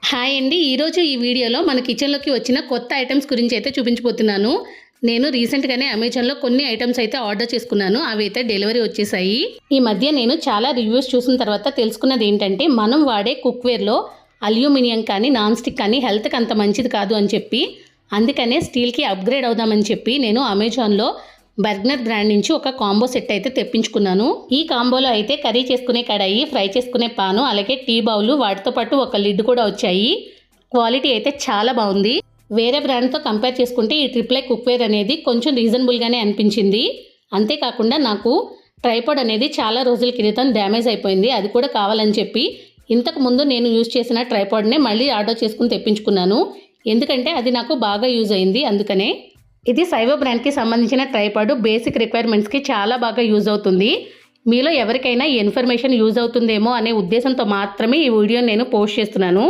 Hi అండి. ఈరోజు ఈ వీడియోలో మన కిచెన్‌లోకి వచ్చిన కొత్త ఐటెమ్స్ గురించి అయితే చూపించబోతున్నాను. నేను రీసెంట్‌గానే అమెజాన్‌లో కొన్ని ఐటెమ్స్ అయితే ఆర్డర్ చేసుకున్నాను. అవి అయితే డెలివరీ వచ్చేసాయి. ఈ మధ్య నేను చాలా రివ్యూస్ చూసిన తర్వాత తెలుసుకున్నది ఏంటంటే, మనం వాడే కుక్‌వేర్‌లో అల్యూమినియం కానీ, నాన్ స్టిక్ కానీ హెల్త్‌కి అంత మంచిది కాదు అని చెప్పి, అందుకనే స్టీల్‌కి అప్‌గ్రేడ్ అవుదామని చెప్పి నేను అమెజాన్‌లో బర్గ్నర్ బ్రాండ్ నుంచి ఒక కాంబో సెట్ అయితే తెప్పించుకున్నాను. ఈ కాంబోలో అయితే కర్రీ చేసుకునే కడాయి, ఫ్రై చేసుకునే పాను, అలాగే టీ బౌల్, వాటితో పాటు ఒక లిడ్ కూడా వచ్చాయి. క్వాలిటీ అయితే చాలా బాగుంది. వేరే బ్రాండ్తో కంపేర్ చేసుకుంటే ఈ ట్రిప్లై కుక్వేర్ అనేది కొంచెం రీజనబుల్గానే అనిపించింది. అంతేకాకుండా నాకు ట్రైపాడ్ అనేది చాలా రోజుల క్రితం డ్యామేజ్ అయిపోయింది. అది కూడా కావాలని చెప్పి ఇంతకు ముందు నేను యూజ్ చేసిన ట్రైపాడ్నే మళ్ళీ ఆర్డర్ చేసుకుని తెప్పించుకున్నాను. ఎందుకంటే అది నాకు బాగా యూజ్ అయింది. అందుకనే ఇది సైవో బ్రాండ్కి సంబంధించిన ట్రైపాడ్. బేసిక్ రిక్వైర్మెంట్స్కి చాలా బాగా యూజ్ అవుతుంది. మీలో ఎవరికైనా ఈ ఇన్ఫర్మేషన్ యూజ్ అవుతుందేమో అనే ఉద్దేశంతో మాత్రమే ఈ వీడియోని నేను పోస్ట్ చేస్తున్నాను.